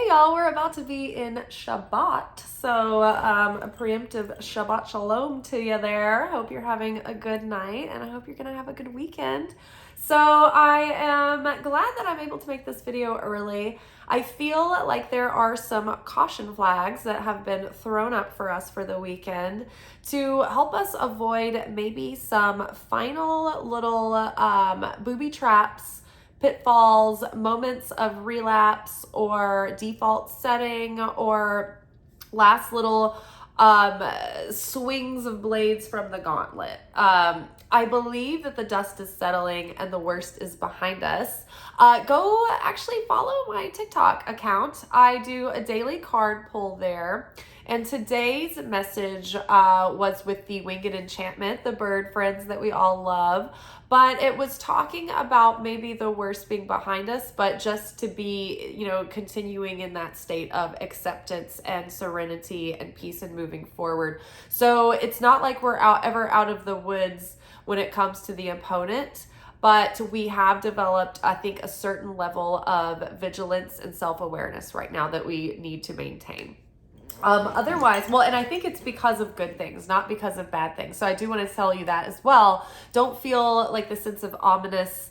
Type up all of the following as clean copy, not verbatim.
y'all, we're about to be in Shabbat, so a preemptive Shabbat Shalom to you there. Hope you're having a good night, and I hope you're gonna have a good weekend. So I am glad that I'm able to make this video early. I feel like there are some caution flags that have been thrown up for us for the weekend to help us avoid maybe some final little booby traps, pitfalls, moments of relapse or default setting, or last little swings of blades from the gauntlet. I believe that the dust is settling and the worst is behind us. Go actually follow my TikTok account. I do a daily card pull there. And today's message was with the winged enchantment, the bird friends that we all love. But it was talking about maybe the worst being behind us, but just to be, continuing in that state of acceptance and serenity and peace and moving forward. So it's not like we're ever out of the woods when it comes to the opponent, but we have developed, I think, a certain level of vigilance and self-awareness right now that we need to maintain. Otherwise, and I think it's because of good things, not because of bad things. So I do want to tell you that as well. Don't feel like the sense of ominous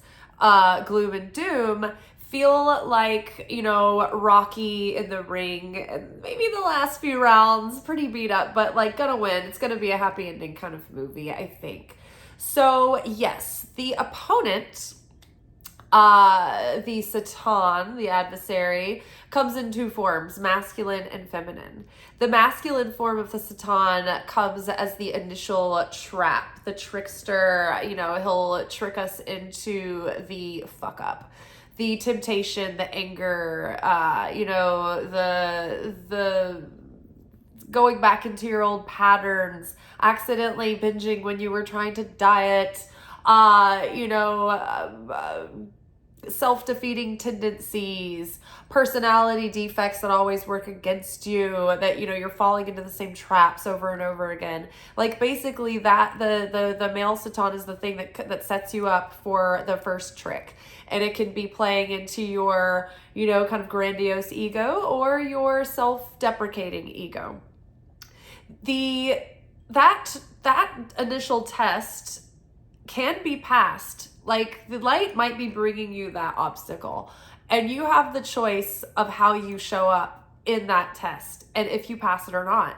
gloom and doom. Feel like, Rocky in the ring, and maybe the last few rounds, pretty beat up, but gonna win. It's gonna be a happy ending kind of movie, I think. So yes, the opponent, the Satan, the adversary, comes in two forms, masculine and feminine. The masculine form of the Satan comes as the initial trap, the trickster. He'll trick us into the fuck up, the temptation, the anger, the going back into your old patterns, accidentally binging when you were trying to diet, self-defeating tendencies, personality defects that always work against you, that you're falling into the same traps over and over again. Basically that the male Satan is the thing that sets you up for the first trick. And it can be playing into your, kind of grandiose ego or your self-deprecating ego. That initial test can be passed. The light might be bringing you that obstacle, and you have the choice of how you show up in that test and if you pass it or not.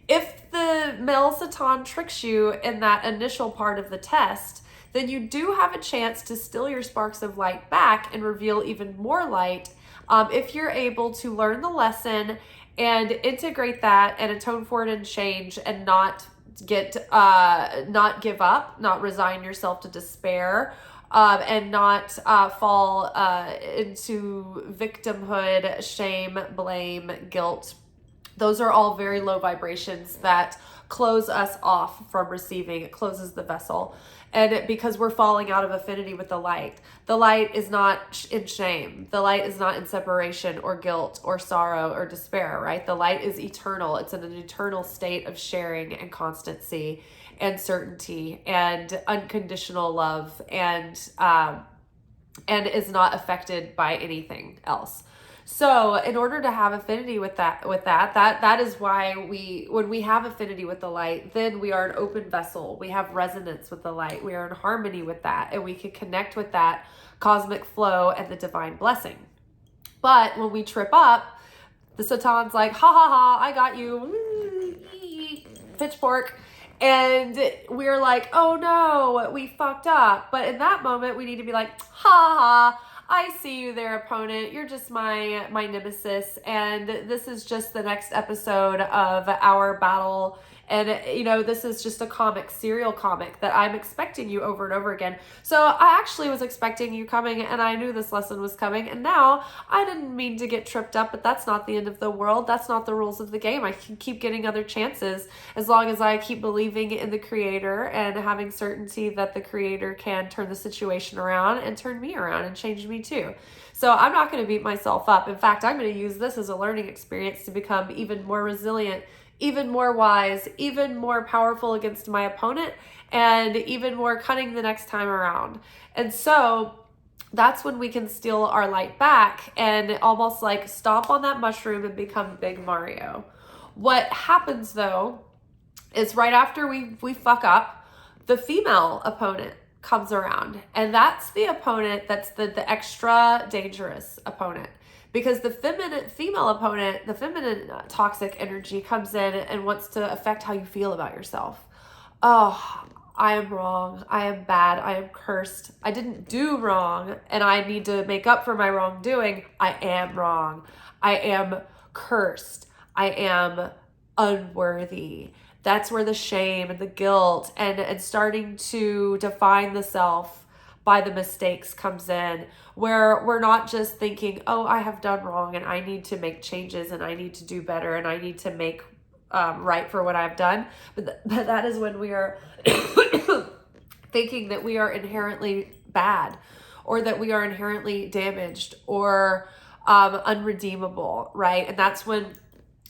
If the male Satan tricks you in that initial part of the test, then you do have a chance to steal your sparks of light back and reveal even more light if you're able to learn the lesson and integrate that and atone for it and change, and not give up, not resign yourself to despair, and not fall into victimhood, shame, blame, guilt. Those are all very low vibrations that close us off from receiving. It closes the vessel. And because we're falling out of affinity with the light is not in shame. The light is not in separation or guilt or sorrow or despair, right? The light is eternal. It's in an eternal state of sharing and constancy and certainty and unconditional love, and is not affected by anything else. So in order to have affinity with that is why when we have affinity with the light, then we are an open vessel. We have resonance with the light. We are in harmony with that, and we can connect with that cosmic flow and the divine blessing. But when we trip up, the Satan's like, ha ha ha, I got you, pitchfork. And we're like, oh no, we fucked up. But in that moment, we need to be like, ha ha, I see you there, opponent. You're just my nemesis, and this is just the next episode of our battle. And, this is just a serial comic that I'm expecting you over and over again. So I actually was expecting you coming, and I knew this lesson was coming. And now I didn't mean to get tripped up, but that's not the end of the world. That's not the rules of the game. I can keep getting other chances as long as I keep believing in the creator and having certainty that the creator can turn the situation around and turn me around and change me too. So I'm not going to beat myself up. In fact, I'm going to use this as a learning experience to become even more resilient, even more wise, even more powerful against my opponent, and even more cunning the next time around. And so that's when we can steal our light back and almost like stomp on that mushroom and become Big Mario. What happens though is right after we fuck up, the female opponent comes around, and that's the opponent that's the extra dangerous opponent, because the female opponent, the feminine toxic energy comes in and wants to affect how you feel about yourself. Oh, I am wrong. I am bad. I am cursed. I didn't do wrong and I need to make up for my wrongdoing. I am wrong. I am cursed. I am unworthy. That's where the shame and the guilt and starting to define the self by the mistakes comes in, where we're not just thinking, oh, I have done wrong and I need to make changes and I need to do better and I need to make right for what I've done. But that is when we are thinking that we are inherently bad, or that we are inherently damaged or unredeemable, right? And that's when,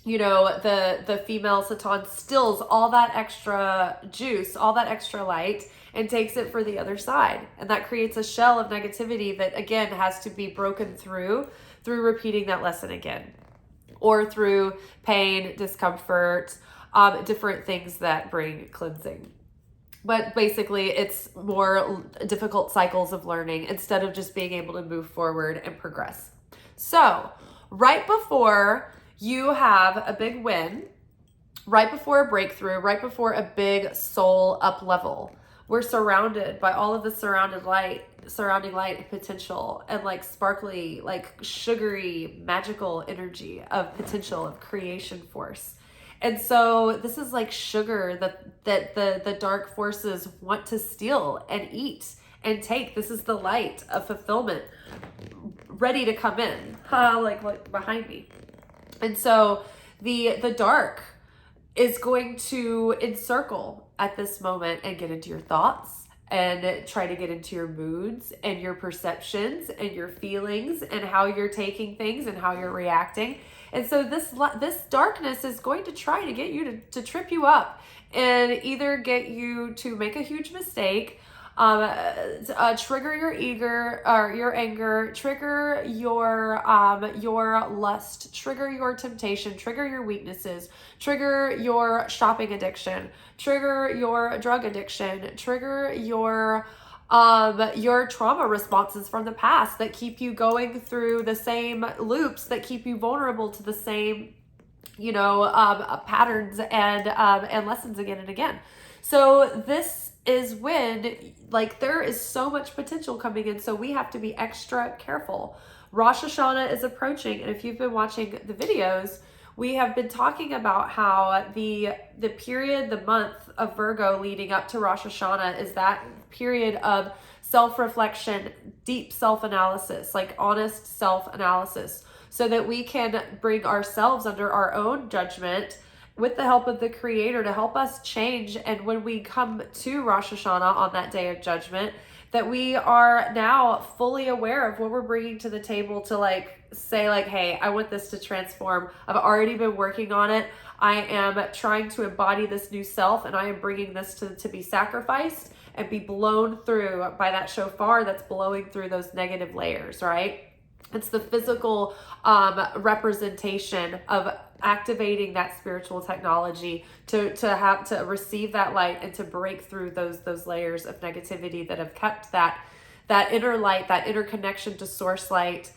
you know, the female Satan stills all that extra juice, all that extra light, and takes it for the other side. And that creates a shell of negativity that, again, has to be broken through repeating that lesson again, or through pain, discomfort, different things that bring cleansing. But basically, it's more difficult cycles of learning instead of just being able to move forward and progress. So right before you have a big win, right before a breakthrough, right before a big soul up level, we're surrounded by all of the surrounding light and potential, and like sparkly, like sugary, magical energy of potential, of creation force. And so this is like sugar that the dark forces want to steal and eat and take. This is the light of fulfillment ready to come in, like behind me. And so the dark is going to encircle at this moment and get into your thoughts and try to get into your moods and your perceptions and your feelings and how you're taking things and how you're reacting. And so this darkness is going to try to get you to trip you up and either get you to make a huge mistake, trigger your anger, trigger your lust, trigger your temptation, trigger your weaknesses, trigger your shopping addiction, trigger your drug addiction, trigger your trauma responses from the past that keep you going through the same loops, that keep you vulnerable to the same, patterns and lessons again and again. So this is when, like, there is so much potential coming in, so we have to be extra careful. Rosh Hashanah is approaching, and if you've been watching the videos, we have been talking about how the period, the month of Virgo leading up to Rosh Hashanah is that period of self-reflection, deep self-analysis, like honest self-analysis, so that we can bring ourselves under our own judgment with the help of the Creator to help us change. And when we come to Rosh Hashanah on that day of judgment, that we are now fully aware of what we're bringing to the table to say, hey, I want this to transform. I've already been working on it. I am trying to embody this new self, and I am bringing this to be sacrificed and be blown through by that shofar that's blowing through those negative layers, right? It's the physical representation of activating that spiritual technology to receive that light and to break through those layers of negativity that have kept that inner light, that inner connection to source light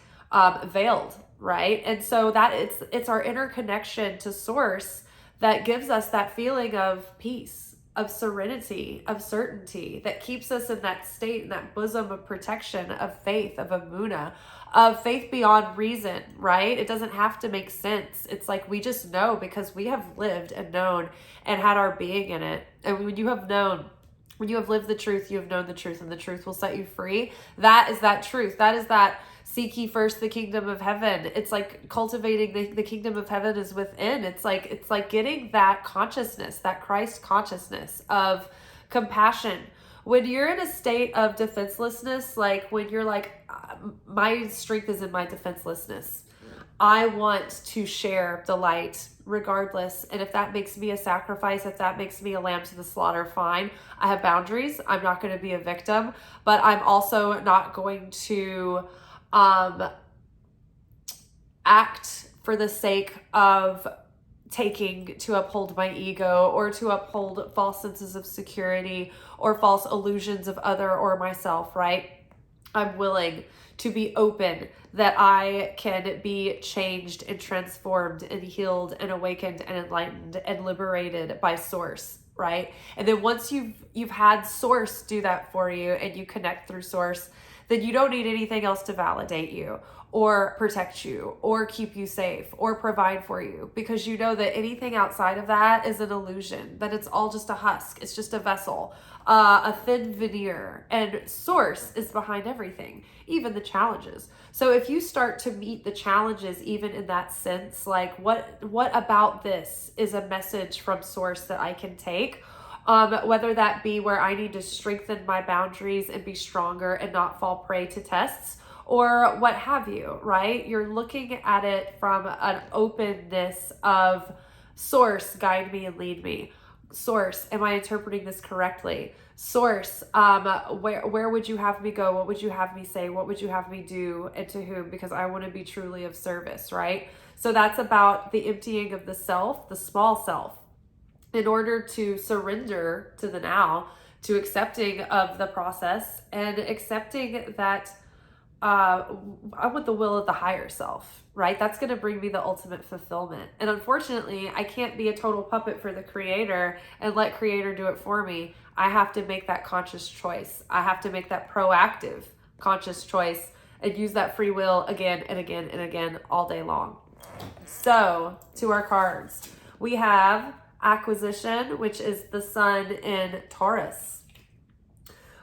veiled, right? And so that it's our inner connection to source that gives us that feeling of peace, of serenity, of certainty, that keeps us in that state, in that bosom of protection, of faith, of emunah, of faith beyond reason, right? It doesn't have to make sense. It's like we just know because we have lived and known and had our being in it. And when you have lived the truth, you have known the truth, and the truth will set you free. That is that truth. That is that seek ye first the kingdom of heaven. It's like cultivating the kingdom of heaven is within. It's like getting that consciousness, that Christ consciousness of compassion. When you're in a state of defenselessness, like when you're like, my strength is in my defenselessness, I want to share the light regardless. And if that makes me a sacrifice, if that makes me a lamb to the slaughter, fine. I have boundaries. I'm not going to be a victim, but I'm also not going to act for the sake of taking to uphold my ego or to uphold false senses of security or false illusions of other or myself, right? I'm willing to be open that I can be changed and transformed and healed and awakened and enlightened and liberated by source, right? And then once you've had source do that for you and you connect through source, then you don't need anything else to validate you or protect you or keep you safe or provide for you, because you know that anything outside of that is an illusion, that it's all just a husk, it's just a vessel, a thin veneer, and source is behind everything, even the challenges. So if you start to meet the challenges even in that sense, like what about this is a message from source that I can take, whether that be where I need to strengthen my boundaries and be stronger and not fall prey to tests, or what have you, right? You're looking at it from an openness of source, guide me and lead me. Source, am I interpreting this correctly? Source, where would you have me go? What would you have me say? What would you have me do, and to whom? Because I want to be truly of service, right? So that's about the emptying of the self, the small self, in order to surrender to the now, to accepting of the process and accepting that I want the will of the higher self, right? That's going to bring me the ultimate fulfillment. And unfortunately, I can't be a total puppet for the creator and let creator do it for me. I have to make that conscious choice. I have to make that proactive conscious choice and use that free will again and again and again all day long. So to our cards, we have acquisition, which is the sun in Taurus.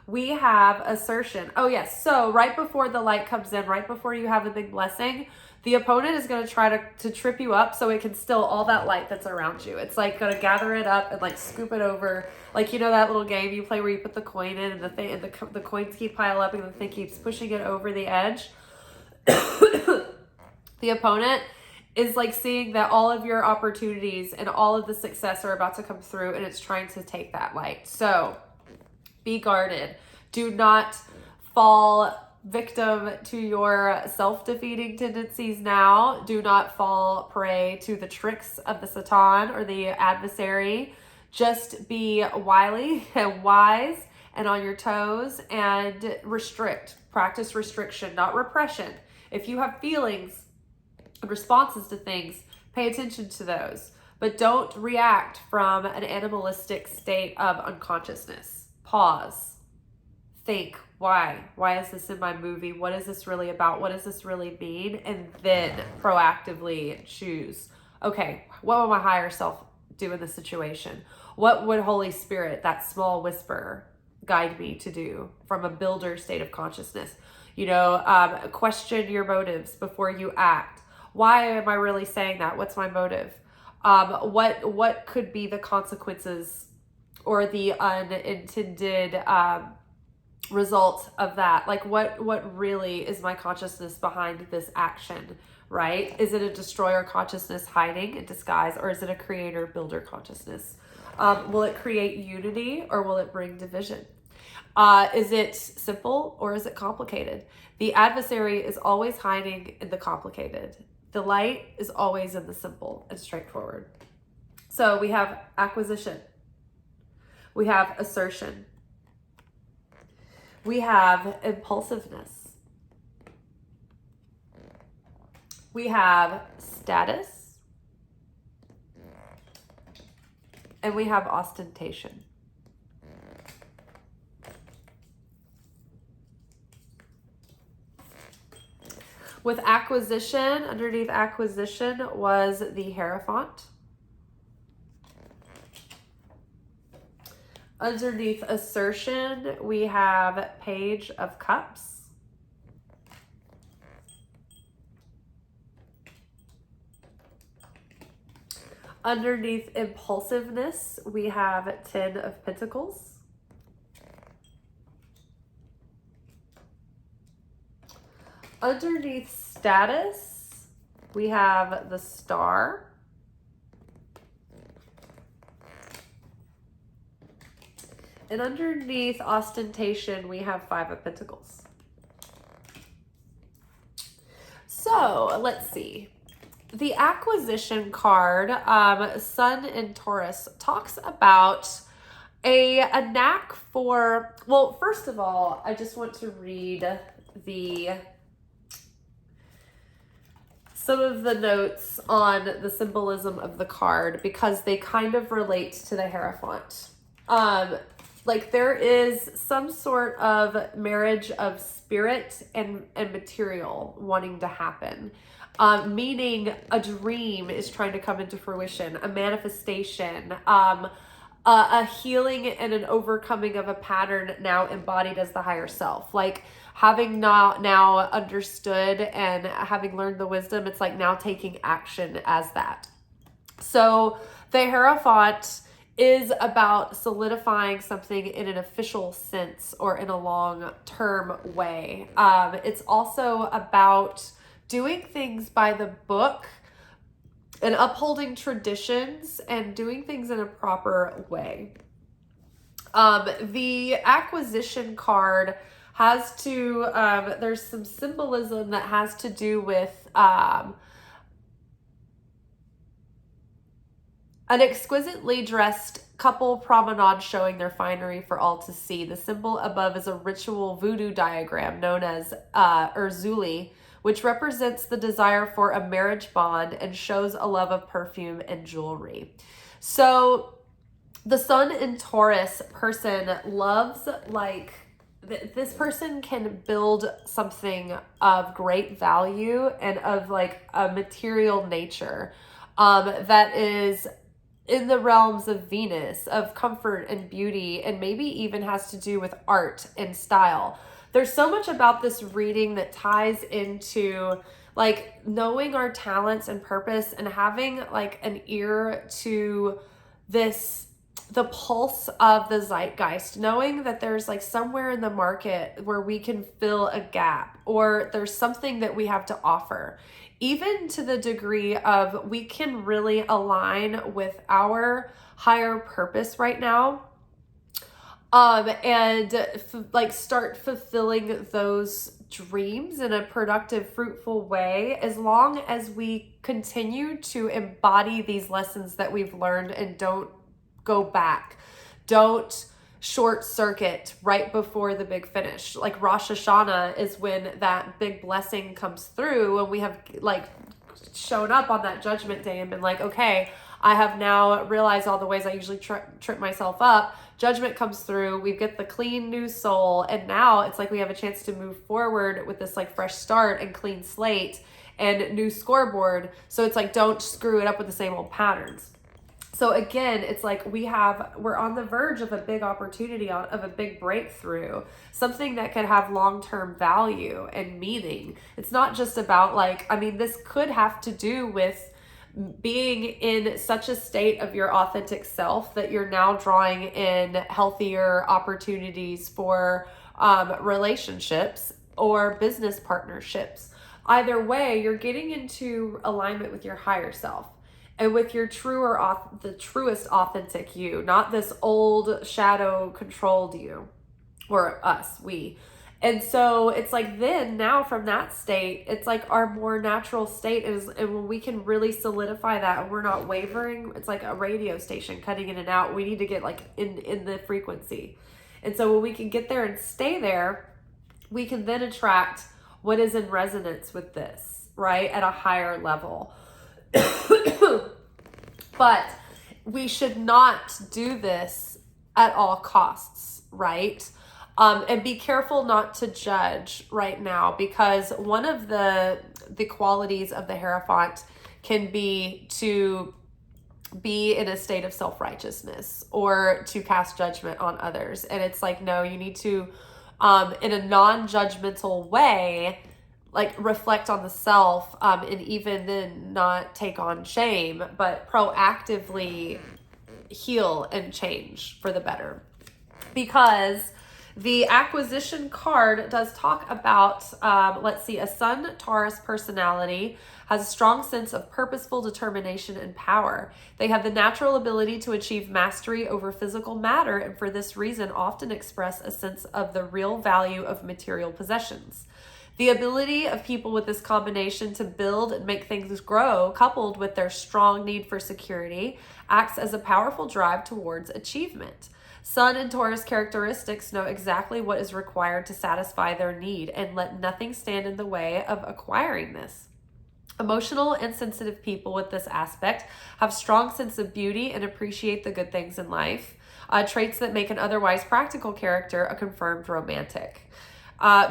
We have assertion. Oh yes, so right before the light comes in, right before you have a big blessing, the opponent is going to try to trip you up so it can steal all that light that's around you. It's like going to gather it up and like scoop it over. Like, you know, that little game you play where you put the coin in and the coins keep pile up and the thing keeps pushing it over the edge. The opponent is like seeing that all of your opportunities and all of the success are about to come through, and it's trying to take that light. So be guarded. Do not fall victim to your self-defeating tendencies now. Do not fall prey to the tricks of the Satan or the adversary. Just be wily and wise and on your toes and restrict. Practice restriction, not repression. If you have feelings and responses to things, pay attention to those. But don't react from an animalistic state of unconsciousness. Pause. Think, why? Why is this in my movie? What is this really about? What does this really mean? And then proactively choose, okay, what would my higher self do in this situation? What would Holy Spirit, that small whisper, guide me to do from a builder state of consciousness? You know, question your motives before you act. Why am I really saying that? What's my motive? What could be the consequences or the unintended result of that? Like what really is my consciousness behind this action, right? Is it a destroyer consciousness hiding in disguise, or is it a creator builder consciousness? Will it create unity or will it bring division? Is it simple or is it complicated? The adversary is always hiding in the complicated. The light is always in the simple and straightforward. So we have acquisition. We have assertion. We have impulsiveness. We have status. And we have ostentation. With acquisition, underneath acquisition was the Hierophant. Underneath assertion, we have Page of Cups. Underneath impulsiveness, we have Ten of Pentacles. Underneath status, we have the Star. And underneath ostentation, we have 5 of Pentacles. So let's see. The acquisition card, Sun in Taurus, talks about a knack for, well, first of all, I just want to read some of the notes on the symbolism of the card because they kind of relate to the Hierophant. Like there is some sort of marriage of spirit and material wanting to happen. Meaning a dream is trying to come into fruition, a manifestation, a healing and an overcoming of a pattern now embodied as the higher self. Like having now understood and having learned the wisdom, it's like now taking action as that. So the Hierophant is about solidifying something in an official sense or in a long-term way. It's also about doing things by the book and upholding traditions and doing things in a proper way. The acquisition card has to, there's some symbolism that has to do with an exquisitely dressed couple promenade showing their finery for all to see. The symbol above is a ritual voodoo diagram known as Urzuli, which represents the desire for a marriage bond and shows a love of perfume and jewelry. So the Sun in Taurus person loves, like, this person can build something of great value and of like a material nature that is in the realms of Venus, of comfort and beauty, and maybe even has to do with art and style. There's so much about this reading that ties into like knowing our talents and purpose and having like an ear to this, the pulse of the zeitgeist, knowing that there's like somewhere in the market where we can fill a gap or there's something that we have to offer, even to the degree of we can really align with our higher purpose right now. Like start fulfilling those dreams in a productive, fruitful way, as long as we continue to embody these lessons that we've learned and don't go back. Don't short circuit right before the big finish. Like Rosh Hashanah is when that big blessing comes through and we have like shown up on that judgment day and been like, okay, I have now realized all the ways I usually trip myself up. Judgment comes through, we get the clean new soul, and now it's like we have a chance to move forward with this like fresh start and clean slate and new scoreboard. So it's like, don't screw it up with the same old patterns. So again, it's like we're on the verge of a big opportunity, of a big breakthrough, something that could have long-term value and meaning. It's not just about like, I mean, this could have to do with being in such a state of your authentic self that you're now drawing in healthier opportunities for relationships or business partnerships. Either way, you're getting into alignment with your higher self and with your the truest authentic you, not this old shadow controlled you, or us, we. And so it's like then now from that state, it's like our more natural state is, and when we can really solidify that and we're not wavering, it's like a radio station cutting in and out. We need to get like in the frequency. And so when we can get there and stay there, we can then attract what is in resonance with this, right? At a higher level. But we should not do this at all costs, right? And be careful not to judge right now, because one of the qualities of the Hierophant can be to be in a state of self-righteousness or to cast judgment on others. And it's like, no, you need to, in a non-judgmental way, like reflect on the self, and even then not take on shame, but proactively heal and change for the better. Because The acquisition card does talk about, let's see, a Sun Taurus personality has a strong sense of purposeful determination and power. They have the natural ability to achieve mastery over physical matter, and for this reason often express a sense of the real value of material possessions. The ability of people with this combination to build and make things grow, coupled with their strong need for security, acts as a powerful drive towards achievement. Sun and Taurus characteristics know exactly what is required to satisfy their need and let nothing stand in the way of acquiring this. Emotional and sensitive people with this aspect have strong sense of beauty and appreciate the good things in life, traits that make an otherwise practical character a confirmed romantic.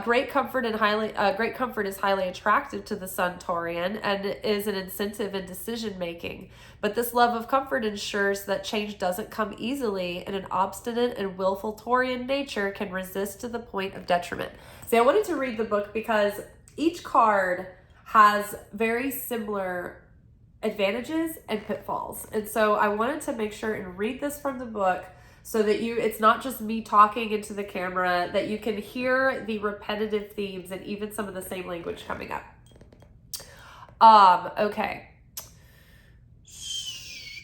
Great comfort is highly attractive to the Sun Taurian and is an incentive in decision making. But this love of comfort ensures that change doesn't come easily, and an obstinate and willful Taurian nature can resist to the point of detriment. See, I wanted to read the book because each card has very similar advantages and pitfalls. And so I wanted to make sure and read this from the book so that it's not just me talking into the camera, that you can hear the repetitive themes and even some of the same language coming up. Okay.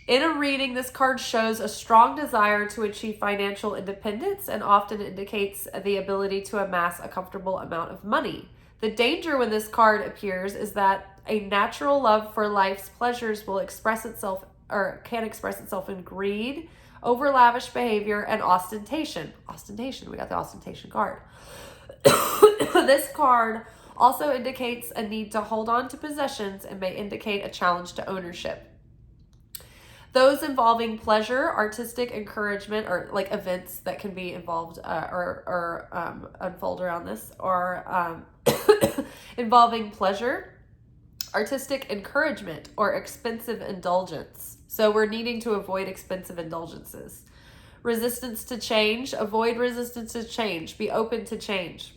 In a reading, this card shows a strong desire to achieve financial independence and often indicates the ability to amass a comfortable amount of money. The danger when this card appears is that a natural love for life's pleasures will express itself or can express itself in greed, over lavish behavior, and ostentation. Ostentation, we got the ostentation card. This card also indicates a need to hold on to possessions and may indicate a challenge to ownership. Those involving pleasure, artistic encouragement, or like events that can be involved or unfold around this, or involving pleasure, artistic encouragement, or expensive indulgence. So we're needing to avoid expensive indulgences. Resistance to change. Avoid resistance to change. Be open to change.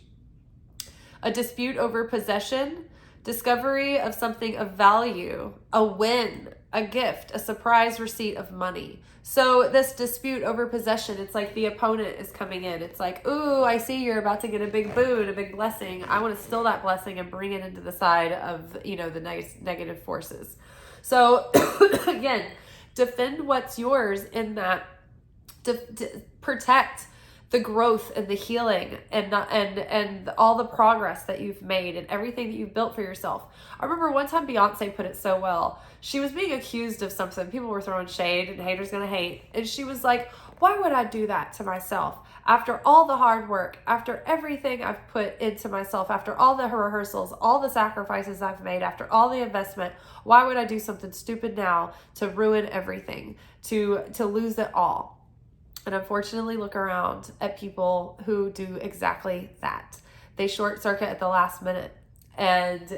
A dispute over possession. Discovery of something of value. A win. A gift. A surprise receipt of money. So this dispute over possession, it's like the opponent is coming in. It's like, ooh, I see you're about to get a big boon, a big blessing. I want to steal that blessing and bring it into the side of, the nice negative forces. So again, defend what's yours in that, protect the growth and the healing and all the progress that you've made and everything that you've built for yourself. I remember one time Beyonce put it so well. She was being accused of something. People were throwing shade and haters gonna hate. And she was like, why would I do that to myself? After all the hard work, after everything I've put into myself, after all the rehearsals, all the sacrifices I've made, after all the investment, why would I do something stupid now to ruin everything, to lose it all? And unfortunately, look around at people who do exactly that. They short circuit at the last minute, and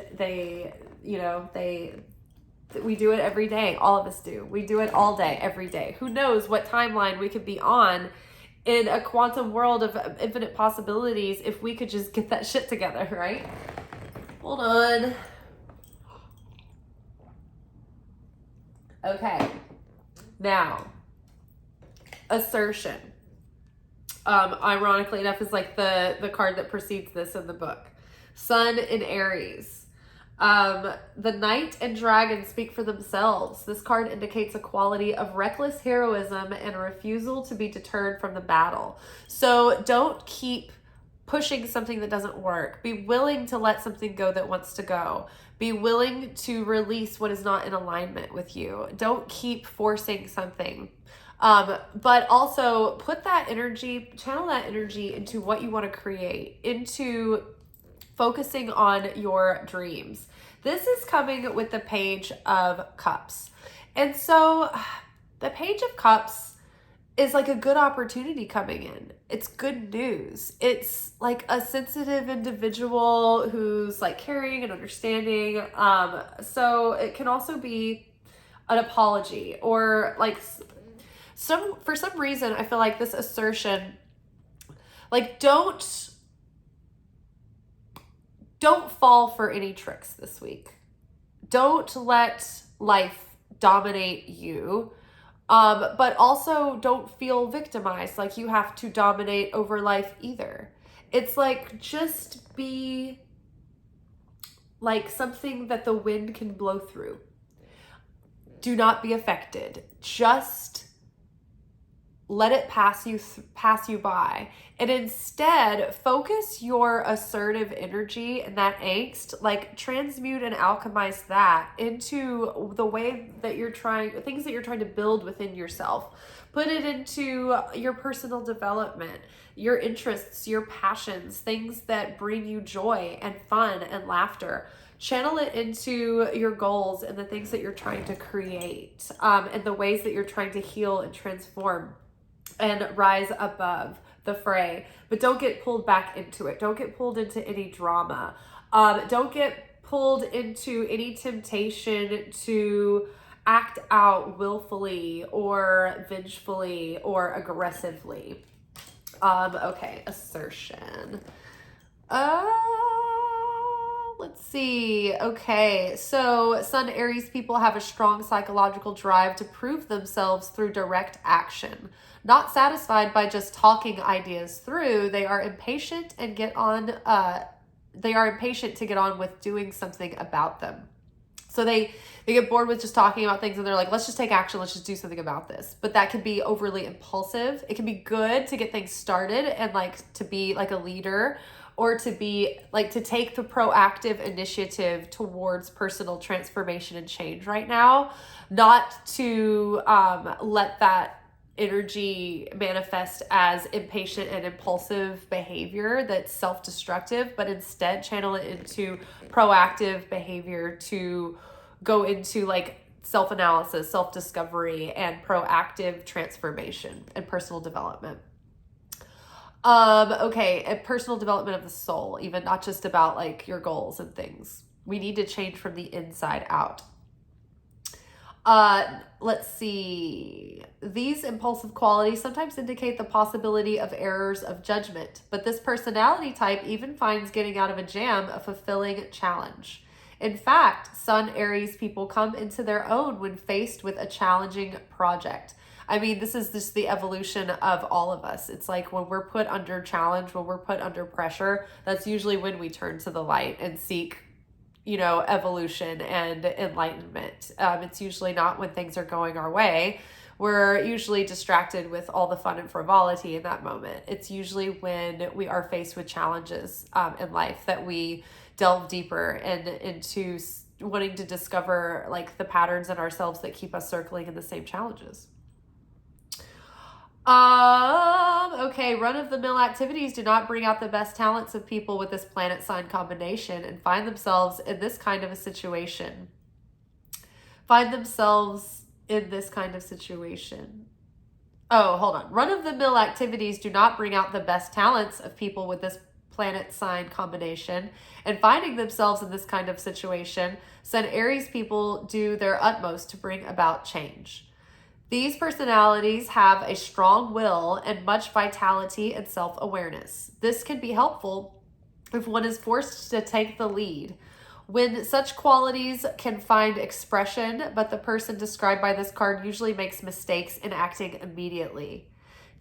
we do it every day. All of us do. We do it all day, every day. Who knows what timeline we could be on in a quantum world of infinite possibilities if we could just get that shit together, right? Hold on. Okay. Now, assertion. Ironically enough, is like the card that precedes this in the book. Sun in Aries. The Knight and Dragon speak for themselves. This card indicates a quality of reckless heroism and a refusal to be deterred from the battle. So don't keep pushing something that doesn't work. Be willing to let something go that wants to go. Be willing to release what is not in alignment with you. Don't keep forcing something. But also put that energy, channel that energy into what you want to create, into focusing on your dreams. This is coming with the Page of Cups. And so the Page of Cups is like a good opportunity coming in. It's good news. It's like a sensitive individual who's like caring and understanding. So it can also be an apology or like for some reason, I feel like this assertion, like don't fall for any tricks this week. Don't let life dominate you. But also don't feel victimized, like you have to dominate over life either. It's like, just be like something that the wind can blow through. Do not be affected. Just let it pass you by, and instead focus your assertive energy and that angst, like transmute and alchemize that into the way that things that you're trying to build within yourself. Put it into your personal development, your interests, your passions, things that bring you joy and fun and laughter. Channel it into your goals and the things that you're trying to create, and the ways that you're trying to heal and transform and rise above the fray. But don't get pulled back into it. Don't get pulled into any drama. Don't get pulled into any temptation to act out willfully or vengefully or aggressively. Okay, assertion. Let's see. Okay, so Sun Aries people have a strong psychological drive to prove themselves through direct action. Not satisfied by just talking ideas through, they are impatient to get on with doing something about them. So they get bored with just talking about things, and they're like, let's just take action, let's just do something about this. But that can be overly impulsive. It can be good to get things started and like to be like a leader, or to be like to take the proactive initiative towards personal transformation and change right now, not to let that energy manifest as impatient and impulsive behavior that's self-destructive, but instead channel it into proactive behavior to go into like self-analysis, self-discovery, and proactive transformation and personal development. Okay, and personal development of the soul, even not just about like your goals and things. We need to change from the inside out. Let's see. These impulsive qualities sometimes indicate the possibility of errors of judgment, but this personality type even finds getting out of a jam a fulfilling challenge. In fact, Sun Aries people come into their own when faced with a challenging project. I mean, this is just the evolution of all of us. It's like when we're put under challenge, when we're put under pressure, that's usually when we turn to the light and seek, evolution and enlightenment. It's usually not when things are going our way. We're usually distracted with all the fun and frivolity in that moment. It's usually when we are faced with challenges in life that we delve deeper and into wanting to discover like the patterns in ourselves that keep us circling in the same challenges. Okay, run-of-the-mill activities do not bring out the best talents of people with this planet sign combination and find themselves in this kind of a situation. Oh, hold on. Run-of-the-mill activities do not bring out the best talents of people with this planet sign combination, and finding themselves in this kind of situation, Sun Aries people do their utmost to bring about change. These personalities have a strong will and much vitality and self-awareness. This can be helpful if one is forced to take the lead. When such qualities can find expression, but the person described by this card usually makes mistakes in acting immediately.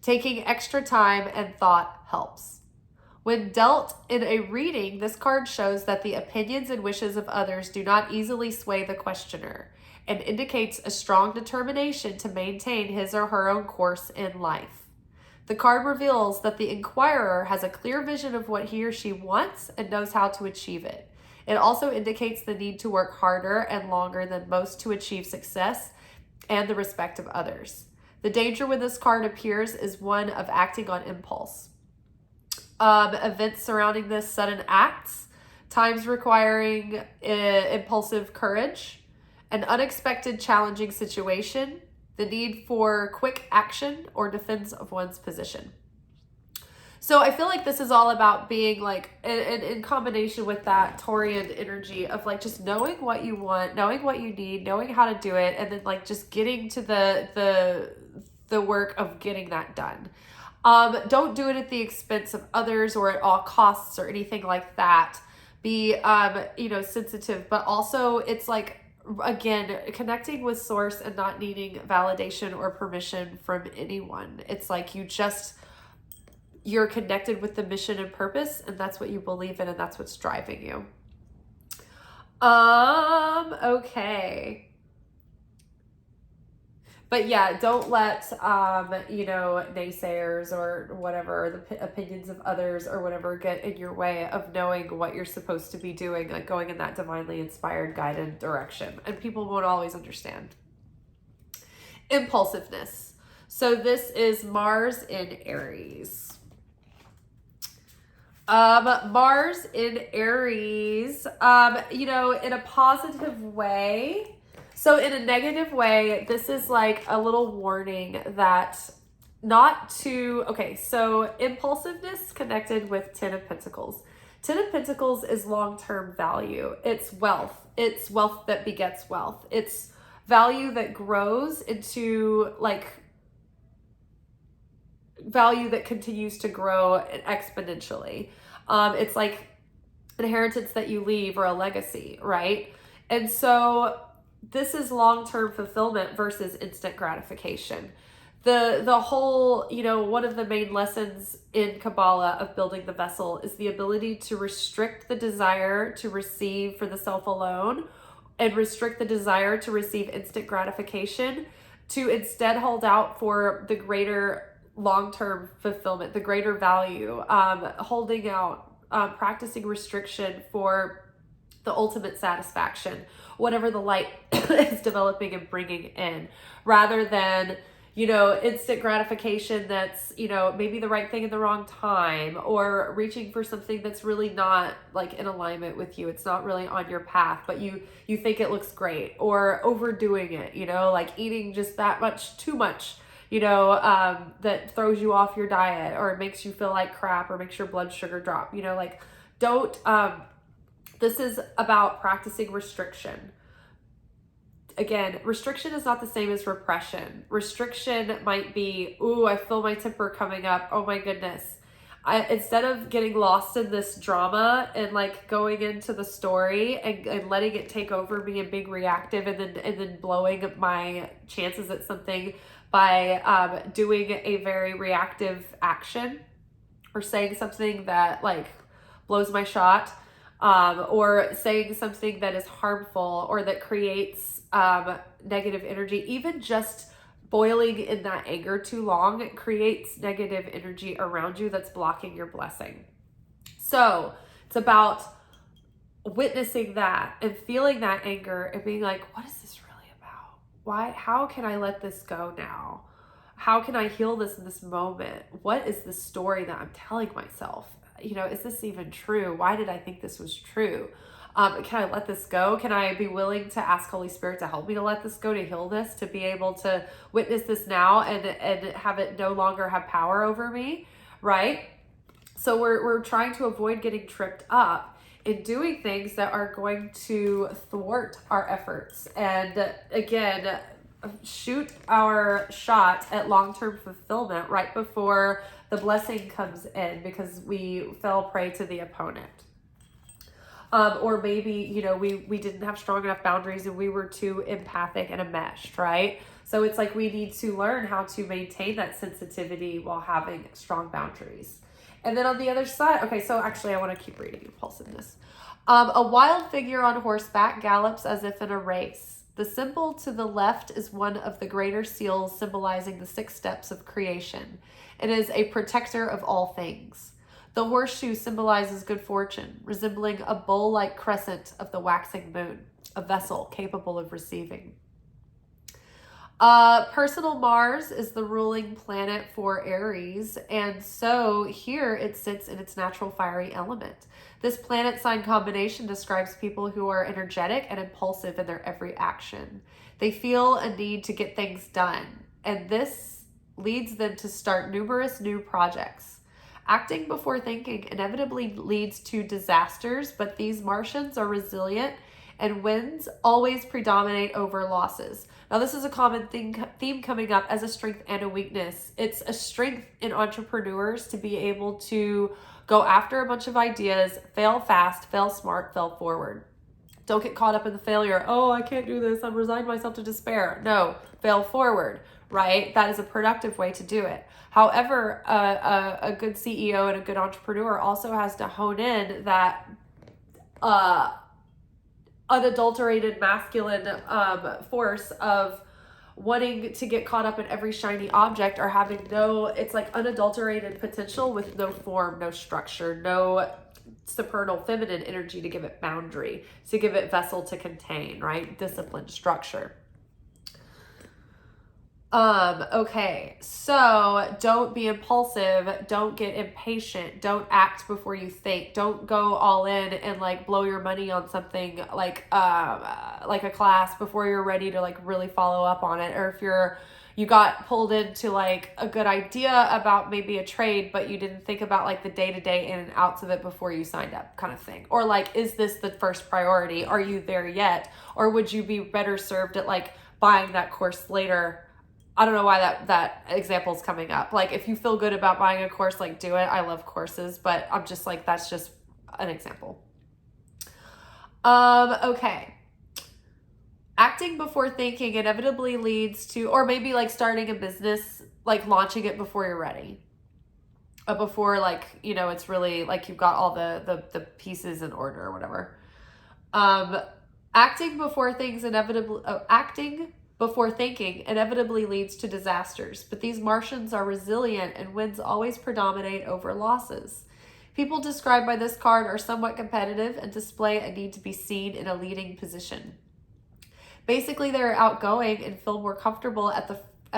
Taking extra time and thought helps. When dealt in a reading, this card shows that the opinions and wishes of others do not easily sway the questioner, and indicates a strong determination to maintain his or her own course in life. The card reveals that the inquirer has a clear vision of what he or she wants and knows how to achieve it. It also indicates the need to work harder and longer than most to achieve success and the respect of others. The danger when this card appears is one of acting on impulse. Events surrounding this: sudden acts, times requiring impulsive courage, an unexpected challenging situation, the need for quick action or defense of one's position. So I feel like this is all about being like, in combination with that Taurian energy of like just knowing what you want, knowing what you need, knowing how to do it, and then like just getting to the work of getting that done. Don't do it at the expense of others or at all costs or anything like that. Be sensitive, but also it's like again, connecting with source and not needing validation or permission from anyone. It's like you're connected with the mission and purpose, and that's what you believe in, and that's what's driving you. Okay. But yeah, don't let, naysayers or whatever, the opinions of others or whatever get in your way of knowing what you're supposed to be doing, like going in that divinely inspired, guided direction. And people won't always understand. Impulsiveness. So this is Mars in Aries. Mars in Aries, in a positive way. So in a negative way, this is like a little warning that so impulsiveness connected with 10 of Pentacles. 10 of Pentacles is long-term value. It's wealth. It's wealth that begets wealth. It's value that grows into like value that continues to grow exponentially. It's like inheritance that you leave or a legacy, right? And so this is long-term fulfillment versus instant gratification. The whole, one of the main lessons in Kabbalah of building the vessel is the ability to restrict the desire to receive for the self alone and restrict the desire to receive instant gratification, to instead hold out for the greater long-term fulfillment, the greater value, holding out, practicing restriction for the ultimate satisfaction, whatever the light is developing and bringing in, rather than, instant gratification that's, maybe the right thing at the wrong time, or reaching for something that's really not like in alignment with you. It's not really on your path, but you think it looks great, or overdoing it, like eating just that much, too much, that throws you off your diet, or it makes you feel like crap, or makes your blood sugar drop, don't, this is about practicing restriction. Again, restriction is not the same as repression. Restriction might be, ooh, I feel my temper coming up. Oh my goodness. Instead of getting lost in this drama and like going into the story and letting it take over, being big reactive and then blowing up my chances at something by doing a very reactive action or saying something that like blows my shot, or saying something that is harmful or that creates negative energy. Even just boiling in that anger too long creates negative energy around you that's blocking your blessing. So it's about witnessing that and feeling that anger and being like, what is this really about? How can I let this go now? How can I heal this in this moment? What is the story that I'm telling myself? Is this even true? Why did I think this was true? Can I let this go? Can I be willing to ask Holy Spirit to help me to let this go, to heal this, to be able to witness this now and have it no longer have power over me, right? So we're trying to avoid getting tripped up in doing things that are going to thwart our efforts. And again, shoot our shot at long-term fulfillment right before the blessing comes in because we fell prey to the opponent. Or maybe, we didn't have strong enough boundaries and we were too empathic and enmeshed, right? So it's like we need to learn how to maintain that sensitivity while having strong boundaries. And then on the other side, okay, so actually I want to keep reading impulsiveness. A wild figure on horseback gallops as if in a race. The symbol to the left is one of the greater seals symbolizing the 6 steps of creation. It is a protector of all things. The horseshoe symbolizes good fortune, resembling a bowl-like crescent of the waxing moon, a vessel capable of receiving. Personal Mars is the ruling planet for Aries, and so here it sits in its natural fiery element. This planet sign combination describes people who are energetic and impulsive in their every action. They feel a need to get things done, and this leads them to start numerous new projects. Acting before thinking inevitably leads to disasters, but these Martians are resilient and wins always predominate over losses. Now, this is a common theme coming up as a strength and a weakness. It's a strength in entrepreneurs to be able to go after a bunch of ideas, fail fast, fail smart, fail forward. Don't get caught up in the failure. Oh, I can't do this. I've resigned myself to despair. No, fail forward, right? That is a productive way to do it. However, a good CEO and a good entrepreneur also has to hone in that unadulterated masculine force of wanting to get caught up in every shiny object, or having it's like unadulterated potential with no form, no structure, no supernal feminine energy to give it boundary, to give it vessel to contain, right? Discipline, structure. Okay, so don't be impulsive, don't get impatient, don't act before you think, don't go all in and like blow your money on something like a class before you're ready to like really follow up on it. Or if you got pulled into like a good idea about maybe a trade, but you didn't think about like the day-to-day in and outs of it before you signed up, kind of thing. Or like, is this the first priority? Are you there yet? Or would you be better served at like buying that course later? I don't know why that example is coming up. Like, if you feel good about buying a course, like, do it. I love courses, but I'm just like, that's just an example. Okay. Acting before thinking inevitably leads to, or maybe like starting a business, like launching it before you're ready. Before like, it's really like you've got all the pieces in order or whatever. Acting before thinking inevitably leads to disasters, but these Martians are resilient and wins always predominate over losses. People described by this card are somewhat competitive and display a need to be seen in a leading position. Basically, they're outgoing and feel more comfortable at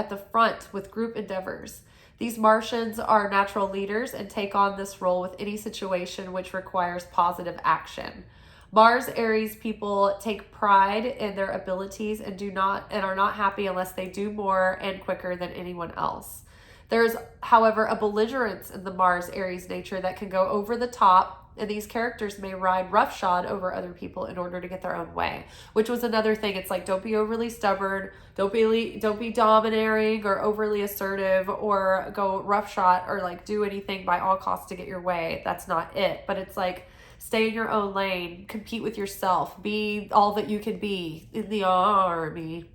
the front with group endeavors. These Martians are natural leaders and take on this role with any situation which requires positive action. Mars Aries people take pride in their abilities and are not happy unless they do more and quicker than anyone else. There's, however, a belligerence in the Mars Aries nature that can go over the top, and these characters may ride roughshod over other people in order to get their own way, which was another thing. It's like, don't be overly stubborn, don't be domineering or overly assertive, or go roughshod or like do anything by all costs to get your way. That's not it. But it's like, stay in your own lane, compete with yourself, be all that you can be in the army.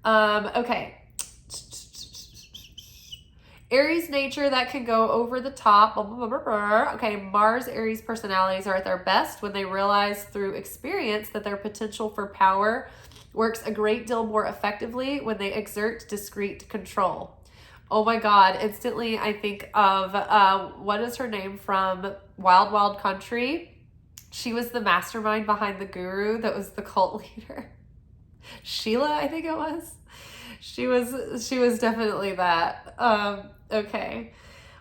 Okay. Aries nature that can go over the top. Okay, Mars Aries personalities are at their best when they realize through experience that their potential for power works a great deal more effectively when they exert discreet control. Oh my God, instantly I think of, what is her name from Wild Wild Country? She was the mastermind behind the guru that was the cult leader. Sheila, I think it was. She was definitely that. Okay.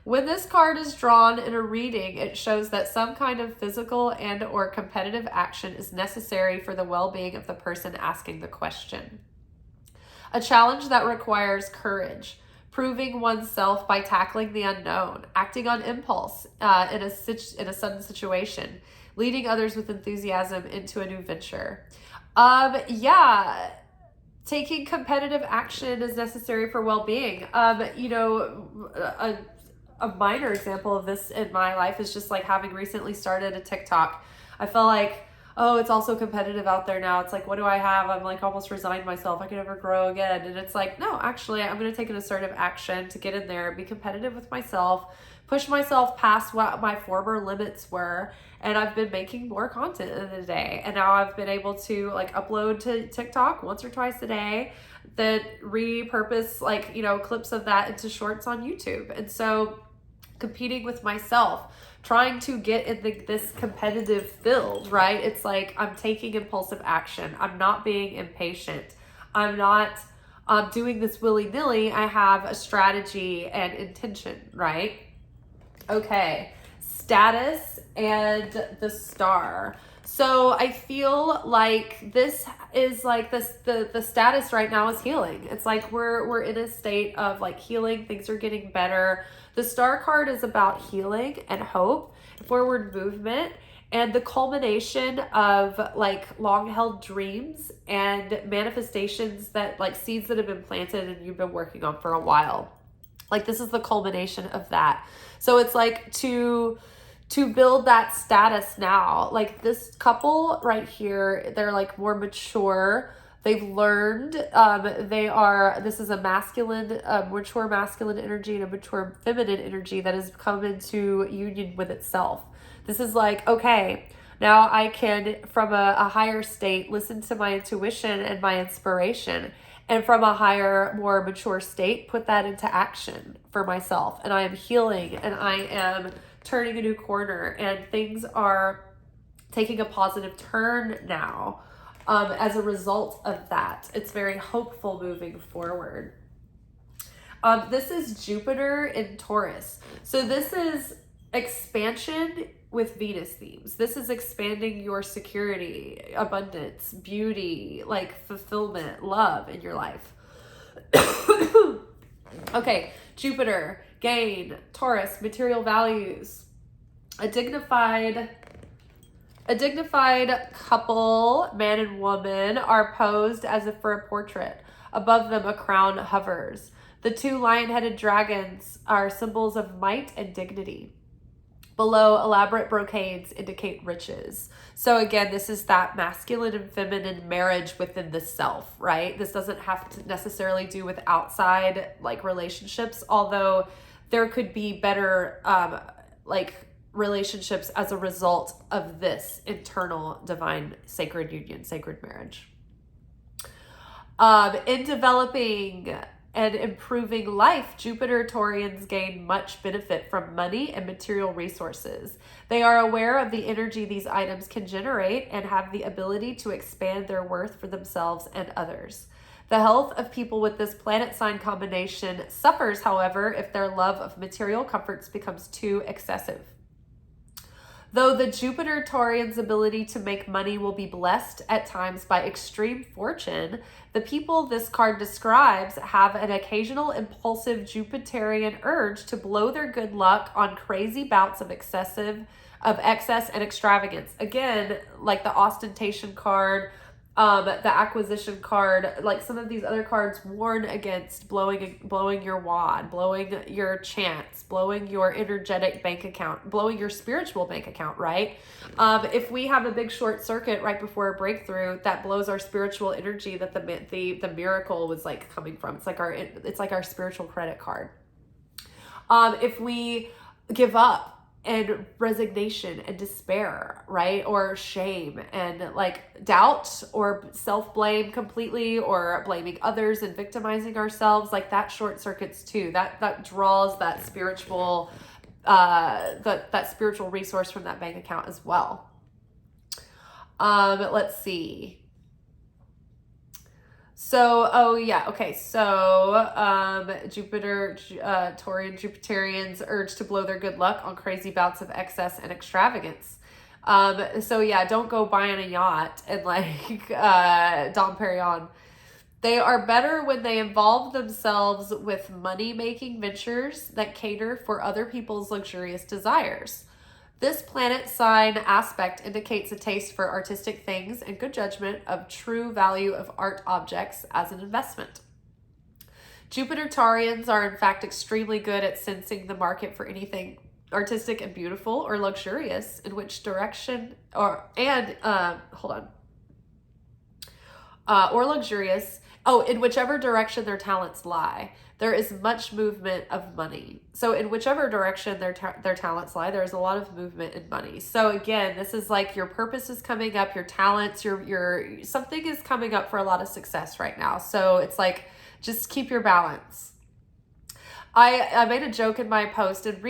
When this card is drawn in a reading, it shows that some kind of physical and or competitive action is necessary for the well-being of the person asking the question. A challenge that requires courage, proving oneself by tackling the unknown, acting on impulse in a sudden situation, leading others with enthusiasm into a new venture. Taking competitive action is necessary for well-being. A minor example of this in my life is just like having recently started a TikTok. I felt like, oh, it's also competitive out there now. It's like, what do I have? I'm like almost resigned myself. I can never grow again. And it's like, no, actually, I'm going to take an assertive action to get in there, be competitive with myself, push myself past what my former limits were. And I've been making more content in the day. And now I've been able to like upload to TikTok once or twice a day, then repurpose like, clips of that into shorts on YouTube. And so competing with myself, trying to get in this competitive field, right? It's like I'm taking impulsive action. I'm not being impatient. I'm not doing this willy-nilly. I have a strategy and intention, right? Okay, status and the star. So I feel like this is like the status right now is healing. It's like we're in a state of like healing. Things are getting better. The star card is about healing and hope, forward movement, and the culmination of like long held dreams and manifestations that like seeds that have been planted and you've been working on for a while. Like this is the culmination of that. So it's like to to build that status now. Like this couple right here, they're like more mature. They've learned, this is a masculine, mature masculine energy and a mature feminine energy that has come into union with itself. This is like, okay, now I can, from a higher state, listen to my intuition and my inspiration. And from a higher, more mature state, put that into action for myself. And I am healing and I am turning a new corner and things are taking a positive turn now as a result of that. It's very hopeful moving forward. This is Jupiter in Taurus. So this is expansion with Venus themes. This is expanding your security, abundance, beauty, like fulfillment, love in your life. Okay, Jupiter, gain, Taurus, material values. A dignified couple, man and woman, are posed as if for a portrait. Above them, a crown hovers. The two lion-headed dragons are symbols of might and dignity. Below, elaborate brocades indicate riches. So again, this is that masculine and feminine marriage within the self, right? This doesn't have to necessarily do with outside like relationships, although there could be better relationships as a result of this internal divine sacred union, sacred marriage. In developing and improving life, Jupiter Taurians gain much benefit from money and material resources. They are aware of the energy these items can generate and have the ability to expand their worth for themselves and others. The health of people with this planet sign combination suffers, however, if their love of material comforts becomes too excessive. Though the Jupiter Taurians' ability to make money will be blessed at times by extreme fortune, the people this card describes have an occasional impulsive Jupiterian urge to blow their good luck on crazy bouts of excess and extravagance. Again, like the ostentation card, the acquisition card, like some of these other cards warn against blowing your wad, blowing your chance, blowing your energetic bank account, blowing your spiritual bank account, right? If we have a big short circuit right before a breakthrough, that blows our spiritual energy that the miracle was like coming from. It's like our spiritual credit card. If we give up, and resignation and despair, right? Or shame and like doubt or self-blame completely, or blaming others and victimizing ourselves, like that short circuits too. That draws that spiritual that spiritual resource from that bank account as well. Let's see. So, Jupiter, Taurian Jupiterians urge to blow their good luck on crazy bouts of excess and extravagance. Don't go buying a yacht and like Dom Perignon. They are better when they involve themselves with money-making ventures that cater for other people's luxurious desires. This planet sign aspect indicates a taste for artistic things and good judgment of true value of art objects as an investment. Jupiter Taurians are in fact extremely good at sensing the market for anything artistic and beautiful or luxurious, in which direction or luxurious. In whichever direction their talents lie, there is much movement of money. So in whichever direction their talents lie, there is a lot of movement in money. So again, this is like your purpose is coming up, your talents, your something is coming up for a lot of success right now. So it's like, just keep your balance. I made a joke in my post, and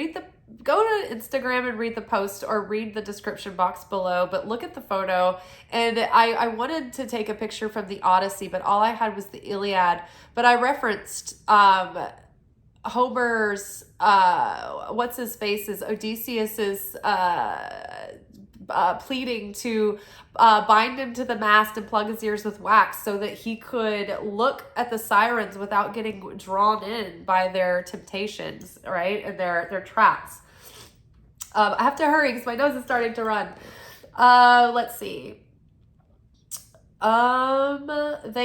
go to Instagram and read the post or read the description box below, but look at the photo. And I wanted to take a picture from the Odyssey, but all I had was the Iliad. But I referenced Homer's, what's his face, is Odysseus's pleading to bind him to the mast and plug his ears with wax so that he could look at the sirens without getting drawn in by their temptations, right? And their traps. I have to hurry because my nose is starting to run. Let's see. They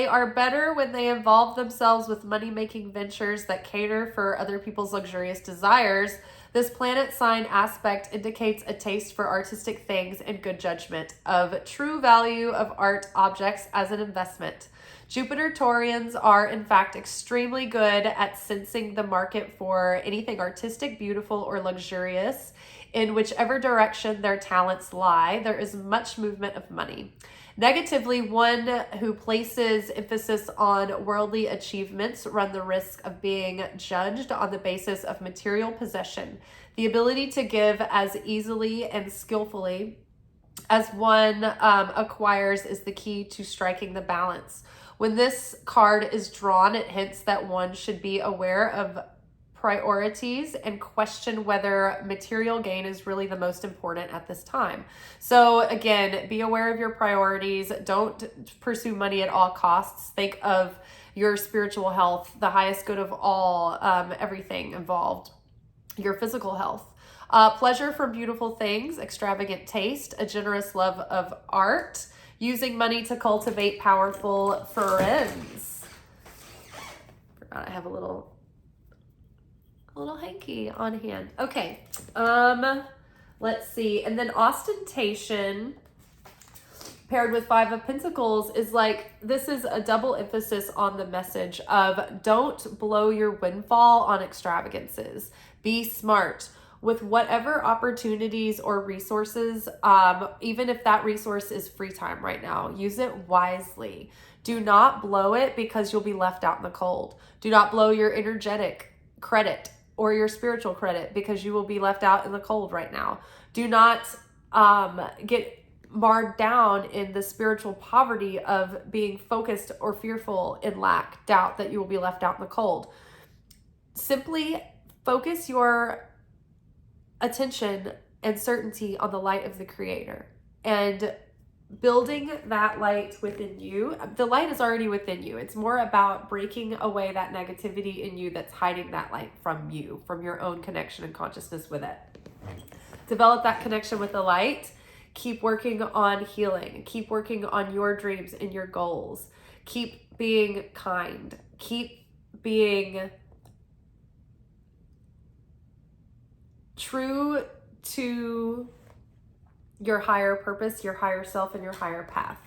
are better when they involve themselves with money-making ventures that cater for other people's luxurious desires. This planet sign aspect indicates a taste for artistic things and good judgment of true value of art objects as an investment. Jupiter Taurians are, in fact, extremely good at sensing the market for anything artistic, beautiful, or luxurious. In whichever direction their talents lie, there is much movement of money. Negatively, one who places emphasis on worldly achievements run the risk of being judged on the basis of material possession. The ability to give as easily and skillfully as one acquires is the key to striking the balance. When this card is drawn, it hints that one should be aware of priorities and question whether material gain is really the most important at this time. So again, be aware of your priorities. Don't pursue money at all costs. Think of your spiritual health, the highest good of all, everything involved, your physical health. Pleasure from beautiful things, extravagant taste, a generous love of art, using money to cultivate powerful friends. Forgot I have a little hanky on hand. Okay. Let's see. And then ostentation paired with 5 of Pentacles is like, this is a double emphasis on the message of don't blow your windfall on extravagances. Be smart with whatever opportunities or resources, even if that resource is free time right now. Use it wisely. Do not blow it because you'll be left out in the cold. Do not blow your energetic credit or your spiritual credit because you will be left out in the cold right now. Do not get marred down in the spiritual poverty of being focused or fearful in lack, doubt that you will be left out in the cold. Simply focus your attention and certainty on the light of the Creator and building that light within you. The light is already within you. It's more about breaking away that negativity in you that's hiding that light from you, from your own connection and consciousness with it. Develop that connection with the light. Keep working on healing. Keep working on your dreams and your goals. Keep being kind. Keep being true to your higher purpose, your higher self, and your higher path.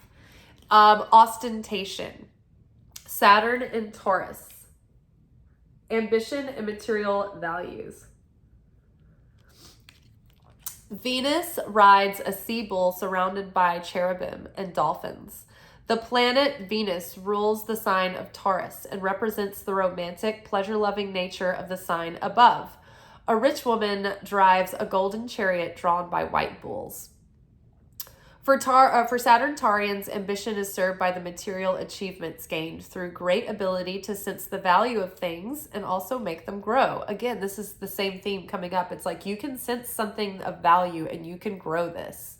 Ostentation. Saturn in Taurus. Ambition and material values. Venus rides a sea bull surrounded by cherubim and dolphins. The planet Venus rules the sign of Taurus and represents the romantic, pleasure-loving nature of the sign above. A rich woman drives a golden chariot drawn by white bulls. For Saturn Taurians, ambition is served by the material achievements gained through great ability to sense the value of things and also make them grow. Again, this is the same theme coming up. It's like you can sense something of value and you can grow this.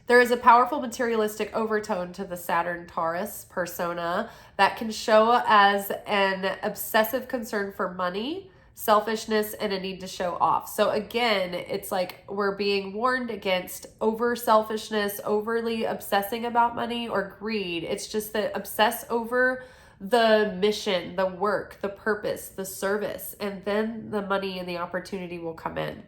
There is a powerful materialistic overtone to the Saturn Taurus persona that can show as an obsessive concern for money, selfishness, and a need to show off. So again, it's like we're being warned against over selfishness, overly obsessing about money, or greed. It's just that obsess over the mission, the work, the purpose, the service, and then the money and the opportunity will come in.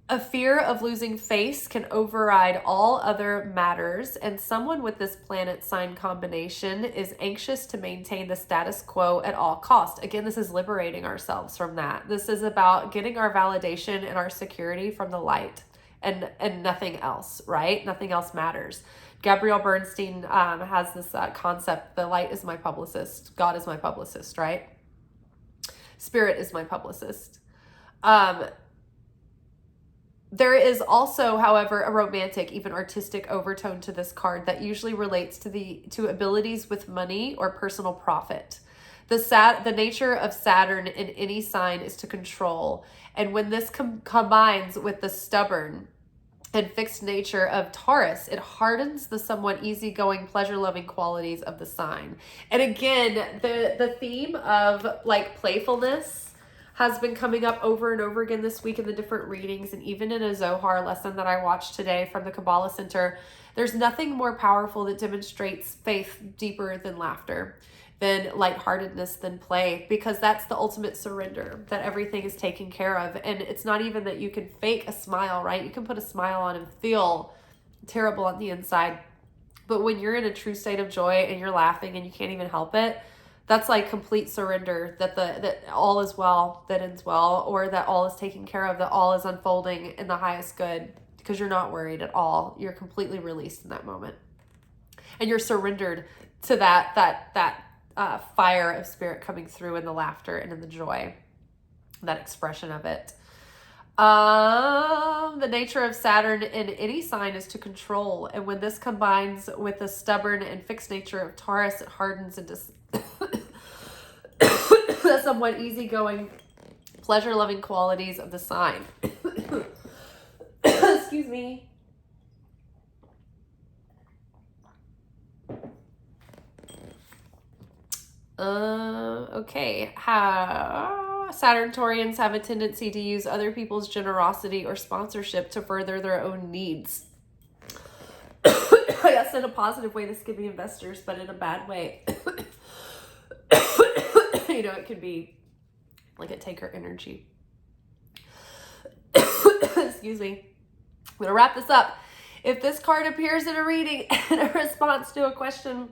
A fear of losing face can override all other matters, and someone with this planet sign combination is anxious to maintain the status quo at all costs. Again, this is liberating ourselves from that. This is about getting our validation and our security from the light and nothing else, right? Nothing else matters. Gabrielle Bernstein has this concept, the light is my publicist, God is my publicist, right? Spirit is my publicist. There is also, however, a romantic, even artistic overtone to this card that usually relates to abilities with money or personal profit. The nature of Saturn in any sign is to control, and when this combines with the stubborn and fixed nature of Taurus, it hardens the somewhat easygoing, pleasure-loving qualities of the sign. And again, the theme of like playfulness, has been coming up over and over again this week in the different readings, and even in a Zohar lesson that I watched today from the Kabbalah Center. There's nothing more powerful that demonstrates faith deeper than laughter, than lightheartedness, than play, because that's the ultimate surrender, that everything is taken care of. And it's not even that you can fake a smile, right? You can put a smile on and feel terrible on the inside. But when you're in a true state of joy and you're laughing and you can't even help it, that's like complete surrender, that all is well, that ends well, or that all is taken care of, that all is unfolding in the highest good, because you're not worried at all. You're completely released in that moment. And you're surrendered to that fire of spirit coming through in the laughter and in the joy, that expression of it. The nature of Saturn in any sign is to control. And when this combines with the stubborn and fixed nature of Taurus, it hardens into the somewhat easygoing, pleasure-loving qualities of the sign. Excuse me. Okay. Saturn-Taurians have a tendency to use other people's generosity or sponsorship to further their own needs. I guess in a positive way, this could be investors, but in a bad way, it could be like a taker energy. Excuse me. I'm going to wrap this up. If this card appears in a reading in a response to a question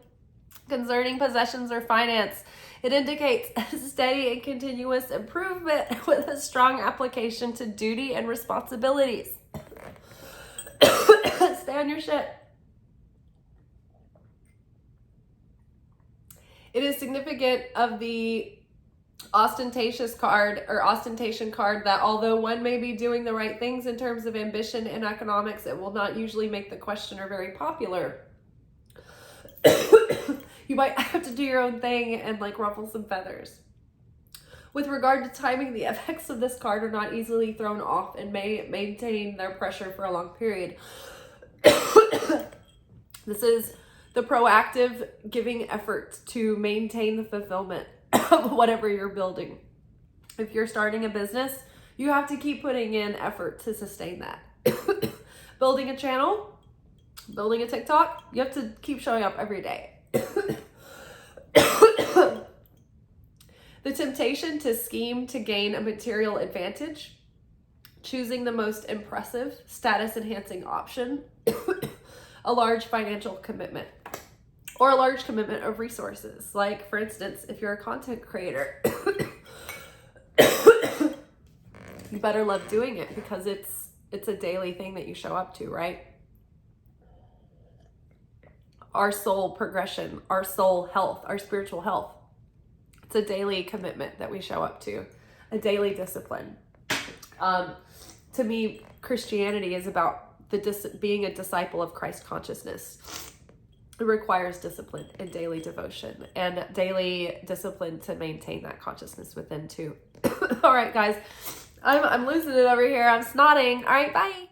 concerning possessions or finance, it indicates a steady and continuous improvement with a strong application to duty and responsibilities. Stay on your shit. It is significant of the ostentatious card or ostentation card that although one may be doing the right things in terms of ambition and economics, it will not usually make the questioner very popular. You might have to do your own thing and like ruffle some feathers. With regard to timing, the effects of this card are not easily thrown off and may maintain their pressure for a long period. This is the proactive giving effort to maintain the fulfillment of whatever you're building. If you're starting a business, you have to keep putting in effort to sustain that. Building a channel, building a TikTok, you have to keep showing up every day. The temptation to scheme to gain a material advantage, choosing the most impressive, status-enhancing option, a large financial commitment, or a large commitment of resources. Like, for instance, if you're a content creator, you better love doing it because it's a daily thing that you show up to, right? Our soul progression, our soul health, our spiritual health. It's a daily commitment that we show up to, a daily discipline. To me, Christianity is about being a disciple of Christ consciousness. It requires discipline and daily devotion and daily discipline to maintain that consciousness within too. All right, guys, I'm losing it over here. I'm snotting. All right, bye.